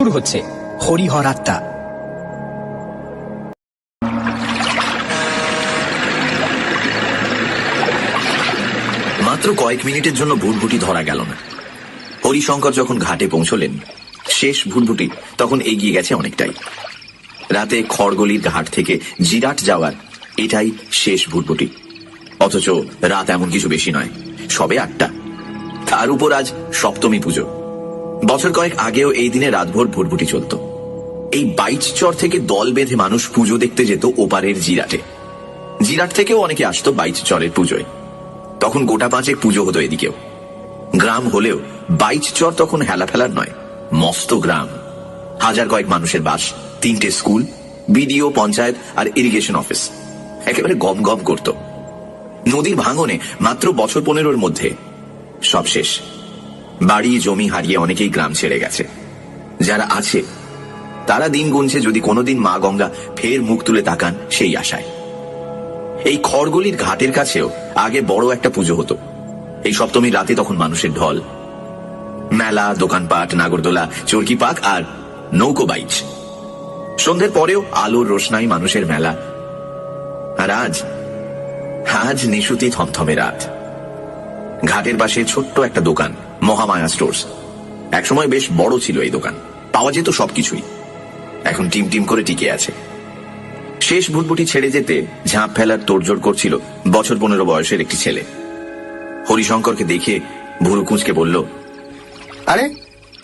শুরু হচ্ছে হরিহর আত্মা। মাত্র কয়েক মিনিটের জন্য ভুটভুটি ধরা গেল না। হরিশঙ্কর যখন ঘাটে পৌঁছলেন, শেষ ভুটভুটি তখন এগিয়ে গেছে অনেকটাই। রাতে খড়গলির ঘাট থেকে জিরাট যাওয়ার এটাই শেষ ভুটভুটি। অথচ রাত এমন কিছু বেশি নয়, সবে 8টা। তার উপর আজ সপ্তমী পুজো। বছর কয়েক আগেও এই দিনে রাতভর ভুটভুটি চলত। এই বাইচচর থেকে দল বেঁধে মানুষ পুজো দেখতে যেত ওপারের জিরাটে। জিরাট থেকেও অনেকে আসতো বাইচচরের পুজোয়। তখন গোটা 5 পুজো হতো এদিকেও। গ্রাম হলেও বাইচচর তখন হেলা ফেলার নয়, মস্ত গ্রাম। হাজার কয়েক মানুষের বাস, 3টে স্কুল, বিডিও, পঞ্চায়েত আর ইরিগেশন অফিস একেবারে গম গম করত। নদীর ভাঙনে মাত্র বছর 15-র মধ্যে সব শেষ। বাড়ি জমি হারিয়ে অনেকেই গ্রাম ছেড়ে গেছে। যারা আছে তারা দিন গুনছে যদি কোনোদিন মা গঙ্গা ফের মুখ তুলে তাকান সেই আশায়। এই খড়গলির ঘাটের কাছেও আগে বড় একটা পুজো হতো। এই সপ্তমীর রাতে তখন মানুষের ঢল। মেলা, দোকানপাট, নাগরদোলা, চরকি পাক আর নৌকো বাইচ। সন্ধ্যের পরেও আলোর রোশনাই মানুষের মেলা। আর আজ নিশুতি থমথমে রাত। ঘাটের পাশে ছোট্ট একটা দোকান, মহামায়া স্টোর্স। একসময় বেশ বড় ছিল এই দোকান, পাওয়া যেত সবকিছুই। এখন টিম টিম করে টিকে আছে। শেষ ভুটভুটি ছেড়ে যেতে ঝাঁপ ফেলার তোড়জোড় করছিল বছর 15 বয়সের একটি ছেলে। হরিশঙ্করকে দেখে ভুরু কুঁচকে বলল, আরে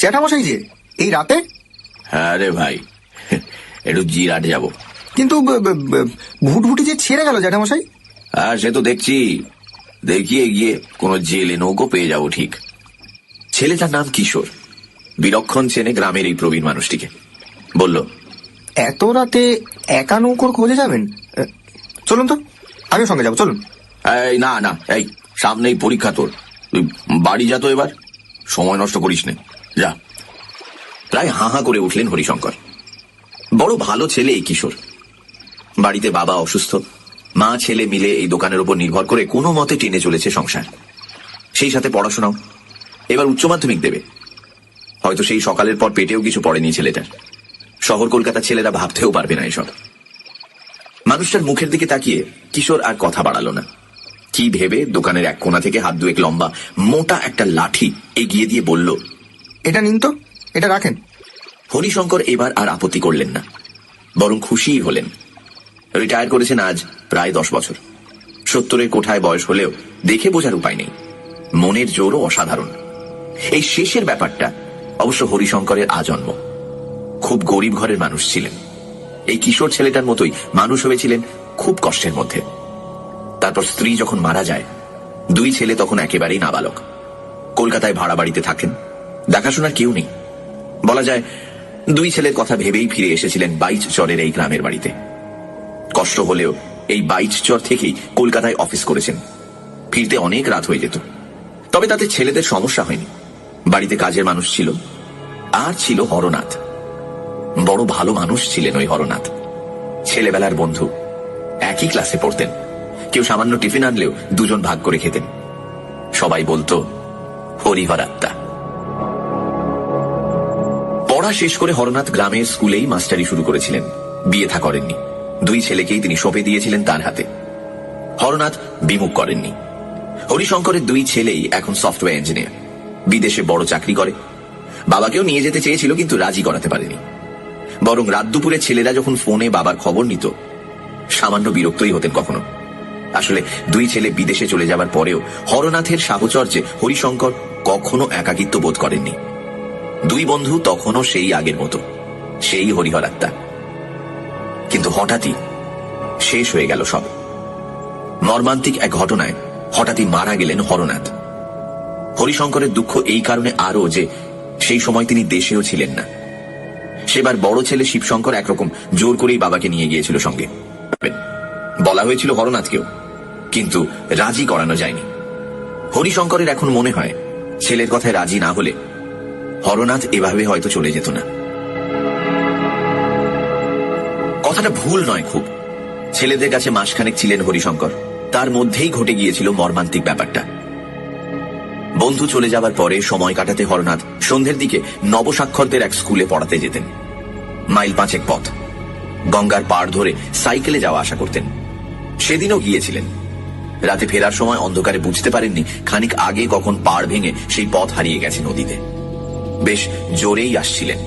জ্যাঠামশাই যে এই রাতে? হ্যাঁ রে ভাই, একটু জিরাট যাব। কিন্তু ভুটভুটি যে ছেড়ে গেল জ্যাঠামশাই। হ্যাঁ সে তো দেখছি, দেখিয়ে গিয়ে কোন জেলে নৌকো পেয়ে যাবো ঠিক। ছেলেটার নাম কিশোর। বিলক্ষণ চেনে গ্রামের এই প্রবীণ মানুষটিকে। বলল, এত রাতে একা নৌকোর খোঁজে যাবেন? চলুন তো, আমিও সঙ্গে যাবো, চলুন। এই না না, এই সামনেই পরীক্ষা তোর, তুই বাড়ি যা তো এবার, সময় নষ্ট করিস নে, যা। প্রায় হাঁ হাঁ করে উঠলেন হরিশঙ্কর। বড় ভালো ছেলে এই কিশোর। বাড়িতে বাবা অসুস্থ, মা ছেলে মিলে এই দোকানের উপর নির্ভর করে কোনো মতে টেনে চলেছে সংসার। সেই সাথে পড়াশোনাও। এবার উচ্চ মাধ্যমিক দেবে। হয়তো সেই সকালের পর পেটেও কিছু পড়েনি ছেলেটার। শহর কলকাতার ছেলেরা ভাবতেও পারবে না এসব। মানুষটার মুখের দিকে তাকিয়ে কিশোর আর কথা বাড়ালো না। কি ভেবে দোকানের এক কোণা থেকে হাত দুয়েক লম্বা মোটা একটা লাঠি এগিয়ে দিয়ে বলল, এটা নিন তো, এটা রাখেন। হরিশঙ্কর এবার আর আপত্তি করলেন না, বরং খুশিই হলেন। রিটায়ার করেছেন আজ প্রায় 10 বছর। 70-এর কোঠায় বয়স হলেও দেখে বোঝার উপায় নেই। মনের জোরও অসাধারণ। এই শেষের ব্যাপারটা অবশ্য হরিশঙ্করের আজন্ম। খুব গরিব ঘরের মানুষ ছিলেন। এই কিশোর ছেলেটার মতোই মানুষ হয়েছিলেন খুব কষ্টের মধ্যে। তারপর স্ত্রী যখন মারা যায়, 2 ছেলে তখন একেবারেই নাবালক। কলকাতায় ভাড়া বাড়িতে থাকেন, দেখাশোনার কেউ নেই। বলা যায় 2 ছেলের কথা ভেবেই ফিরে এসেছিলেন বাইচচরের এই গ্রামের বাড়িতে। কষ্ট হলেও এই বাইচচর থেকেই কলকাতায় অফিস করেছেন। ফিরতে অনেক রাত হয়ে যেত। তবে তাতে ছেলেদের সমস্যা হয়নি। বাড়িতে কাজের মানুষ ছিল, আর ছিল হরনাথ। বড় ভালো মানুষ ছিলেন ওই হরনাথ। ছেলেবেলার বন্ধু, একই ক্লাসে পড়তেন। কেউ সামান্য টিফিন আনলেও 2জন ভাগ করে খেতেন। সবাই বলতো হরিহর আত্মা। পড়া শেষ করে হরনাথ গ্রামের স্কুলেই মাস্টারি শুরু করেছিলেন। বিয়ে থা করেননি। 2 ছেলেকেই তিনি সঁপে দিয়েছিলেন তার হাতে। হরনাথ বিমুখ করেননি। হরিশঙ্করের 2 ছেলেই এখন সফটওয়্যার ইঞ্জিনিয়ার, বিদেশে বড় চাকরি করে। বাবাকেও নিয়ে যেতে চেয়েছিল, কিন্তু রাজি করাতে পারেনি। বরং রাত দুপুরে ছেলেরা যখন ফোনে বাবার খবর নিত, সামান্য বিরক্তই হতেন কখনো। আসলে 2 ছেলে বিদেশে চলে যাবার পরেও হরনাথের সাহচর্যে হরিশঙ্কর কখনো একাকিত্ব বোধ করেননি। 2 বন্ধু তখনও সেই আগের মতো, সেই হরিহর আত্মা। কিন্তু হঠাৎই শেষ হয়ে গেল সব। মর্মান্তিক এক ঘটনায় হঠাৎই মারা গেলেন হরনাথ। হরিশঙ্করের দুঃখ এই কারণে আরও যে সেই সময় তিনি দেশেও ছিলেন না। সেবার বড় ছেলে শিবশঙ্কর একরকম জোর করেই বাবাকে নিয়ে গিয়েছিল সঙ্গে। বলা হয়েছিল হরনাথকেও, কিন্তু রাজি করানো যায়নি। হরিশঙ্করের এখন মনে হয় ছেলের কথায় রাজি না হলে হরনাথ এভাবে হয়তো চলে যেত না। কথাটা ভুল নয় খুব। ছেলেদের কাছে মাসখানেক ছিলেন হরিশঙ্কর, তার মধ্যেই ঘটে গিয়েছিল মর্মান্তিক ব্যাপারটা। বন্ধু চলে যাবার পরে সময় কাটাতে হরনাথ সন্ধ্যের দিকে নবস্বাক্ষরদের এক স্কুলে পড়াতে যেতেন। মাইল 5 পথ, গঙ্গার পাড় ধরে সাইকেলে যাওয়া আসা করতেন। সেদিনও গিয়েছিলেন। রাতে ফেরার সময় অন্ধকারে বুঝতে পারেননি খানিক আগে কখন পাড় ভেঙে সেই পথ হারিয়ে গেছে নদীতে। বেশ জোরেই আসছিলেন।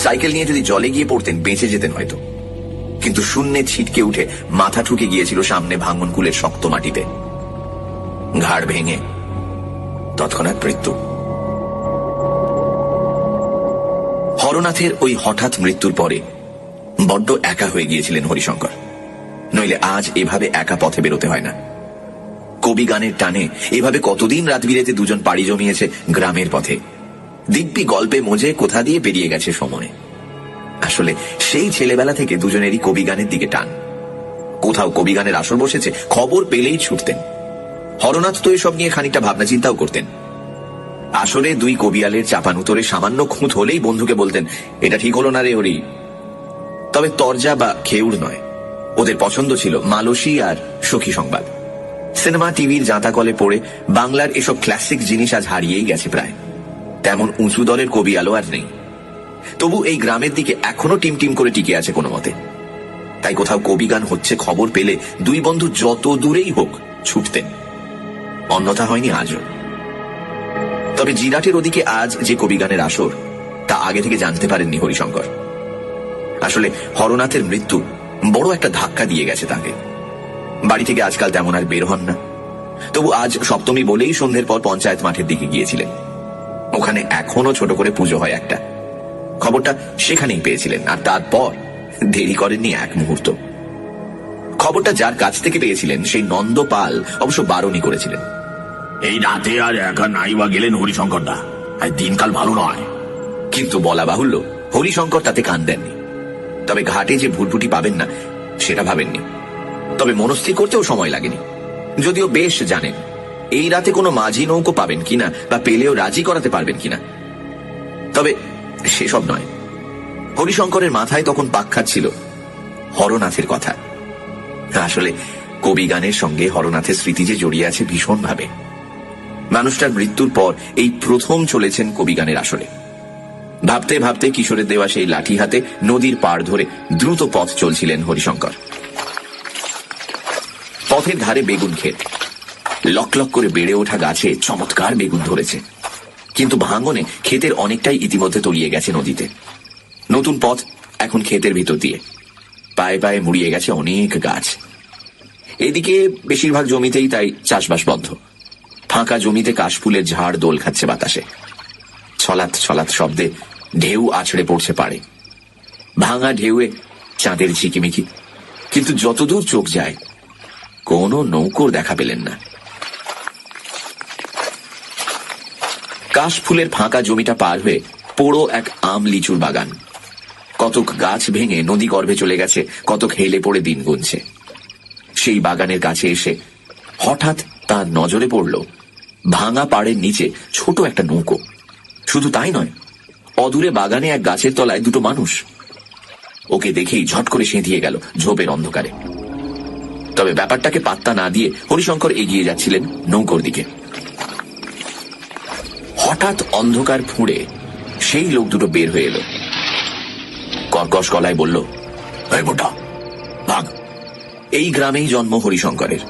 সাইকেল নিয়ে যদি জলে গিয়ে পড়তেন বেঁচে যেতেন হয়তো, কিন্তু শূন্যে ছিটকে উঠে মাথা ঠুকে গিয়েছিল সামনে ভাঙনকুলের শক্ত মাটিতে। ঘাড় ভেঙে তৎক্ষণাৎ মৃত্যু। হরনাথের ওই হঠাৎ মৃত্যুর পরে বড্ড একা হয়ে গিয়েছিলেন হরিশঙ্কর। নইলে আজ এভাবে একা পথে বেরোতে হয় না। কবি গানের টানে এভাবে কতদিন রাত বিরেতে দুজন পাড়ি জমিয়েছে গ্রামের পথে। দিব্যি গল্পে মজে কোথা দিয়ে পেরিয়ে গেছে সময়। আসলে সেই ছেলেবেলা থেকে দুজনেরই কবি গানের দিকে টান। কোথাও কবি গানের আসর বসেছে, খবর পেলেই ছুটতেন। হরনাথ তো এসব নিয়ে খানিকটা ভাবনা চিন্তাও করতেন। আসরে দুই কবিয়ালের চাপানুতরে সামান্য খুঁত হলেই বন্ধুকে বলতেন, এটা ঠিক হলো না রে হরি। তবে তরজা বা খেউড় নয়, ওদের পছন্দ ছিল মালসী আর সখী সংবাদ। সিনেমা টিভির জাঁতা কলে পড়ে বাংলার এসব ক্লাসিক জিনিস আজ হারিয়েই গেছে প্রায়। তেমন উঁচু দলের কবিয়ালও আর নেই। তবু এই গ্রামের দিকে এখনো টিম টিম করে টিকে আছে কোনো মতে। তাই কোথাও কবি গান হচ্ছে খবর পেলে দুই বন্ধু যত দূরেই হোক ছুটতেন। অন্যথা হয়নি আজও। তবে জিরাটের ওদিকে আজ যে কবি গানের আসর তা আগে থেকে জানতে পারেননি হরিশঙ্কর। আসলে হরনাথের মৃত্যু বড় একটা ধাক্কা দিয়ে গেছে তাকে। বাড়ি থেকে আজকাল তেমন আর বের হন না। তবু আজ সপ্তমী বলেই সন্ধ্যের পর পঞ্চায়েত মাঠের দিকে গিয়েছিলেন। ওখানে এখনো ছোট করে পুজো হয় একটা। খবরটা সেখানেই পেয়েছিলেন, আর তারপর দেরি করেননি এক মুহূর্ত। খবরটা যার কাছ থেকে পেয়েছিলেন সেই নন্দ পাল অবশ্য বারণই করেছিলেন, এই রাতে আর একা নাই বা গেলেন হরিশঙ্কর দা, আর দিনকাল ভালো নয়। কিন্তু বলা বাহুল্য হরিশঙ্কর তাতে কান দেননি। তবে ঘাটে যে ভুটভুটি পাবেন না সেটা ভাবেননি। তবে মনস্থির করতেও সময় লাগেনি, যদিও বেশ জানেন এই রাতে কোনো মাঝি নৌকো পাবেন কিনা বা পেলেও রাজি করাতে পারবেন কিনা। তবে সেসব নয়, হরিশঙ্করের মাথায় তখন পাক খাচ্ছিল হরনাথের কথা। আসলে কবি গানের সঙ্গে হরনাথের স্মৃতি যে জড়িয়ে আছে ভীষণভাবে। মানুষটার মৃত্যুর পর এই প্রথম চলেছেন কবি গানের আসরে। ভাবতে ভাবতে কিশোরের দেওয়া সেই লাঠি হাতে নদীর পাড় ধরে দ্রুত পথ চলছিলেন হরিশঙ্কর। পথের ধারে বেগুন ক্ষেত, লক লক করে বেড়ে ওঠা গাছে চমৎকার বেগুন ধরেছে। কিন্তু ভাঙনে ক্ষেতের অনেকটাই ইতিমধ্যে তলিয়ে গেছে নদীতে। নতুন পথ এখন ক্ষেতের ভিতর দিয়ে, পায়ে পায়ে মুড়িয়ে গেছে অনেক গাছ। এদিকে বেশিরভাগ জমিতেই তাই চাষবাস বন্ধ। ফাঁকা জমিতে কাশফুলের ঝাড় দোল খাচ্ছে বাতাসে। ছলাৎ ছলাৎ শব্দে ঢেউ আছড়ে পড়ছে পাড়ে। ভাঙা ঢেউয়ে চাঁদের ঝিকিমিকি, কিন্তু যতদূর চোখ যায় কোনো নৌকোর দেখা পেলেন না। কাশফুলের ফাঁকা জমিটা পার হয়ে পোড়ো এক আম লিচুর বাগান। কতক গাছ ভেঙে নদী গর্ভে চলে গেছে, কতক হেলে পড়ে দিন গুনছে। সেই বাগানের কাছে এসে হঠাৎ তার নজরে পড়ল ভাঙা পাড়ের নিচে ছোট একটা নৌকো। শুধু তাই নয়, অদূরে বাগানে এক গাছের তলায় দুটো মানুষ। ওকে দেখেই ঝট করে সেঁধিয়ে গেল ঝোপের অন্ধকারে। তবে ব্যাপারটাকে পাত্তা না দিয়ে হরিশঙ্কর এগিয়ে যাচ্ছিলেন নৌকোর দিকে। হঠাৎ অন্ধকার ফুঁড়ে সেই লোক দুটো বের হয়ে এলো। কর্কশ গলায় বলল, এই মোটা ভাগ। এই গ্রামেই জন্ম হরিশঙ্করের।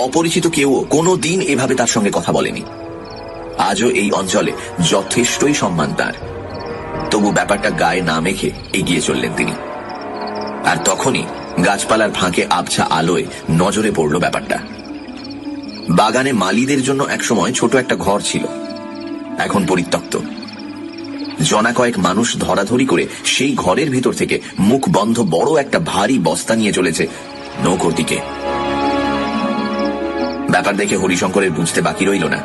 অপরিচিত কেউ কোনো দিন এভাবে তার সঙ্গে কথা বলেনি। আজও এই অঞ্চলে যথেষ্টই সম্মান তার। তবু ব্যাপারটা গায়ে না মেখে এগিয়ে চললেন তিনি। আর তখনই গাছপালার ফাঁকে আবছা আলোয় নজরে পড়ল ব্যাপারটা। বাগানে মালিদের জন্য একসময় ছোট একটা ঘর ছিল, এখন পরিত্যক্ত। জনা কয়েক মানুষ ধরাধরি করে সেই ঘরের ভিতর থেকে মুখ বন্ধ বড় একটা ভারী বস্তা নিয়ে চলেছে নৌকোর দিকে। ব্যাপার দেখে হরিশঙ্করের বুঝতে বাকি রইল না,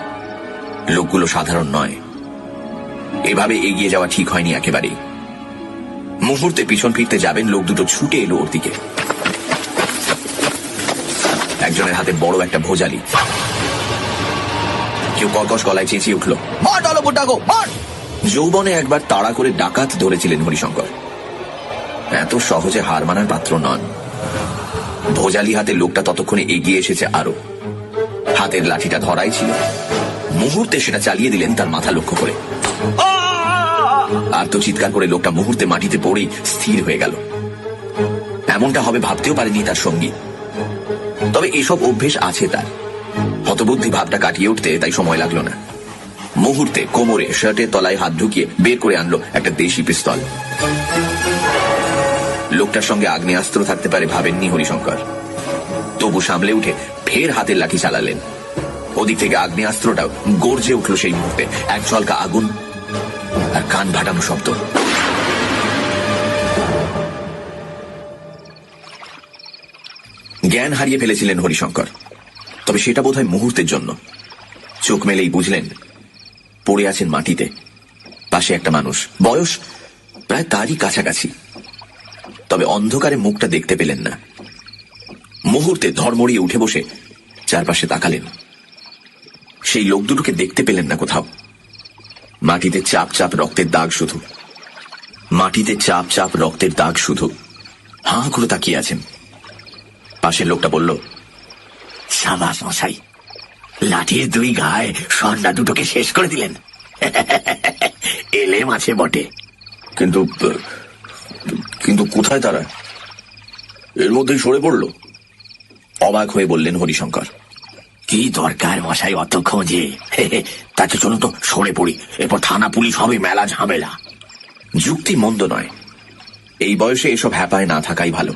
লোকগুলো সাধারণ নয়। এভাবে এগিয়ে যাওয়া ঠিক হয়নি একেবারেই। মুহূর্তে পিছন ফিরতে যাবেন, লোক দুটো ছুটে এলো ওর দিকে। একজনের হাতে বড় একটা ভোজালি। কেউ কর্কশ গলায় চেঁচিয়ে উঠল, যৌবনে একবার তাড়া করে ডাকাত ধরেছিলেন হরিশঙ্কর। এত সহজে হার মানার পাত্র নন। ভোজালি হাতে লোকটা ততক্ষণে এগিয়ে এসেছে আরো। হাতের লাঠিটা ধরাই ছিল, মুহূর্তে সেটা চালিয়ে দিলেন তার মাথা লক্ষ্য করে। আর তো চিৎকার করে লোকটা মুহূর্তে মাটিতে পড়েই স্থির হয়ে গেল। এমনটা হবে ভাবতেও পারেনি তার সঙ্গী। তবে এসব অভ্যেস আছে তার। হতবুদ্ধি ভাবটা কাটিয়ে উঠতে তাই সময় লাগলো না। মুহূর্তে কোমরে শার্টের তলায় হাত ঢুকিয়ে বের করে আনলো একটা দেশি পিস্তল। লোকটার সঙ্গে আগ্নেয়াস্ত্র থাকতে পারে ভাবেননি হরিশঙ্কর। তবু সামলে উঠে ফের হাতের লাঠি চালালেন। ওদিক থেকে আগ্নেয়াস্ত্রটাও গর্জে উঠল সেই মুহূর্তে। এক ঝলকা আগুন আর কান ফাটানো শব্দ। জ্ঞান হারিয়ে ফেলেছিলেন হরিশঙ্কর, তবে সেটা বোধহয় মুহূর্তের জন্য। চোখ মেলেই বুঝলেন পড়ে আছেন মাটিতে। পাশে একটা মানুষ, বয়স প্রায় তারই কাছাকাছি, তবে অন্ধকারে মুখটা দেখতে পেলেন না। মুহূর্তে ধড়মড়িয়ে উঠে বসে চারপাশে তাকালেন। সেই লোক দুটোকে দেখতে পেলেন না কোথাও। মাটিতে চাপ চাপ রক্তের দাগ শুধু। মাটিতে চাপ চাপ রক্তের দাগ শুধু। হাঁ করে তাকিয়ে আছেন। পাশের লোকটা বলল, সাবাস মশাই, লাঠির দুই গায়ে সন্ধ্যা দুটোকে শেষ করে দিলেন। এলেম আছে বটে, কিন্তু কিন্তু কোথায় তারা? এর মধ্যেই সরে পড়ল। অবাক হয়ে বললেন হরিশঙ্কর। কি দরকার মশাই অত খোঁজে? তাকে চলুন তো সরে পড়ি, এরপর থানা পুলিশ হবে মেলা ঝামেলা। যুক্তি মন্দ নয়, এই বয়সে এসব হ্যাপায় না থাকাই ভালো।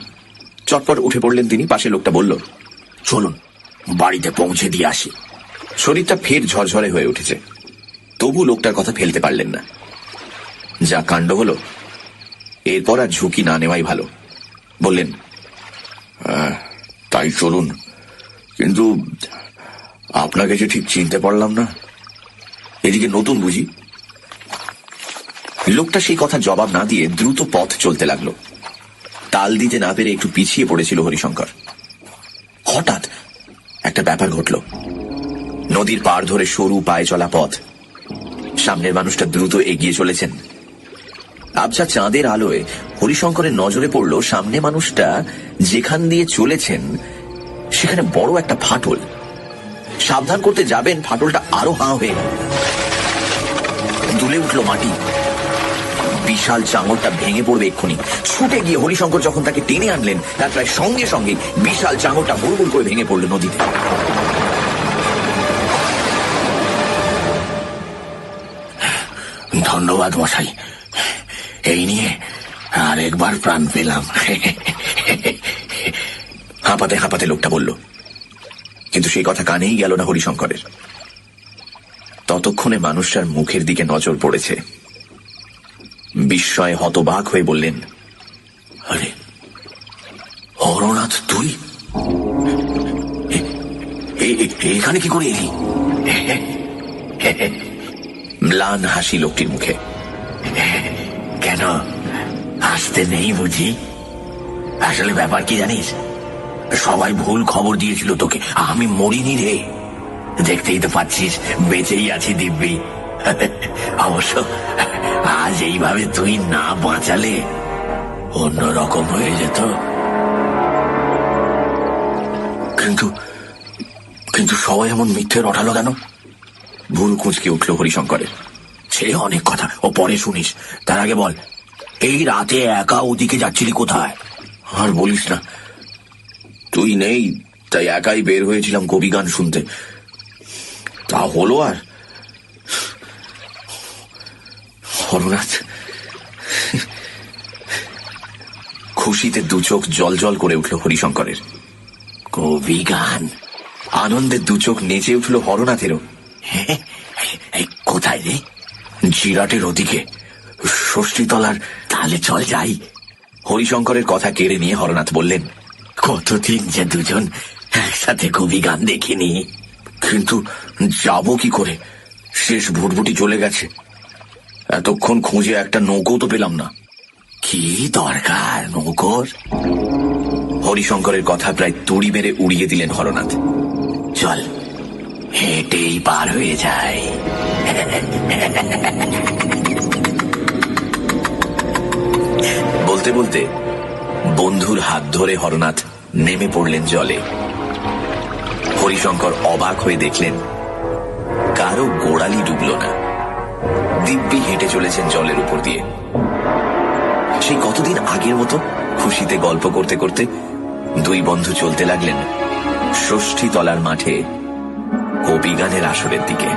চটপট উঠে পড়লেন তিনি। পাশে লোকটা বলল, চলুন বাড়িতে পৌঁছে দিয়ে আসি। শরীরটা ফের ঝরঝরে হয়ে উঠেছে, তবু লোকটার কথা ফেলতে পারলেন না। যা কাণ্ড হলো, এরপর আর ঝুঁকি না নেওয়াই ভালো। বললেন, তাই চলুন, কিন্তু আপনাকে যে ঠিক চিনতে পারলাম না। এদিকে নতুন বুঝি? লোকটা সেই কথা জবাব না দিয়ে দ্রুত পথ চলতে লাগলো। তাল দিতে না পেরে একটু পিছিয়ে পড়েছিল হরিশঙ্কর। হঠাৎ একটা ব্যাপার ঘটল। নদীর পাড় ধরে সরু পায়ে চলা পথ। সামনের মানুষটা দ্রুত এগিয়ে চলেছেন। আবছা চাঁদের আলোয় হরিশঙ্করের নজরে পড়ল সামনে মানুষটা যেখান দিয়ে চলেছেন সেখানে বড় একটা ফাটল। সাবধান করতে যাবেন, ফাটলটা আরো হাঁ হয়ে গেল। দুলে উঠল মাটি। বিশাল চাঙড়টা ভেঙে পড়বে এক্ষুনি। ছুটে গিয়ে হরিশঙ্কর যখন তাকে টেনে আনলেন, তার প্রায় সঙ্গে সঙ্গে বিশাল চাঙড়টা হুড়মুড় করে ভেঙে পড়ল নদীতে। ধন্যবাদ মশাই, এই নিয়ে আর একবার প্রাণ পেলাম। হাঁপাতে হাঁপাতে লোকটা বলল, কিন্তু সেই কথা কানেই গেল না হরিশঙ্করের। ততক্ষণে মানুষটার মুখের দিকে নজর পড়েছে। বিস্ময়ে হতবাক হয়ে বললেন, আরে হরনাথ, তুই এখানে কি করে এলি? ম্লান হাসি লোকটির মুখে। কেন আসতে নেই বুঝি? আসলে ব্যাপার কি জানিস, সবাই ভুল খবর দিয়েছিল তোকে। আমি মরিনি রে, দেখতেই তো পাচ্ছিস বেঁচেই আছি দিব্যি। অবশ্য আজ এইভাবে তুই না বাঁচালে অন্যরকম হয়ে যেত। কিন্তু কিন্তু সবাই এমন মিথ্যে রটালো কেন? ভুল কুঁচকে উঠল হরিশঙ্করের। সে অনেক কথা, ও পরে শুনিস। তার আগে বল, এই রাতে একা ওদিকে যাচ্ছিলি কোথায়? আর বলিস না, তুই নেই তাই একাই বের হয়েছিলাম কবি গান শুনতে। তা হলো আর হরনাথ। খুশিতে দু চোখ জল জল করে উঠল হরিশঙ্করের। কবি গান? আনন্দে দু চোখ নেচে উঠল হরনাথেরও। কোথায় রে? জিরাটের ওদিকে, ষষ্ঠীতলার। তাহলে চল যাই। হরিশঙ্করের কথা কেড়ে নিয়ে হরনাথ বললেন, কতদিন যে দুজন একসাথে কবি গান দেখিনি। কিন্তু যাব কি করে? শেষ ভুটভুটি চলে গেছে। এতক্ষণ খুঁজে একটা নৌকো তো পেলাম না। কি দরকার নৌকোর? হরিশঙ্করের কথা প্রায় তুড়ি মেরে উড়িয়ে দিলেন হরনাথ। চল হেঁটেই পার হয়ে যায়। বলতে বলতে বন্ধুর হাত ধরে হরনাথ নেমে পড়লেন জলে। হরিশঙ্কর অবাক হয়ে দেখলেন তারও গোড়ালি ডুবল না। দিব্যি হেঁটে চলেছেন জলের উপর দিয়ে। সেই কতদিন আগের মতো খুশিতে গল্প করতে করতে দুই বন্ধু চলতে লাগলেন ষষ্ঠী তলার মাঠে কবি গানের আসরের দিকে।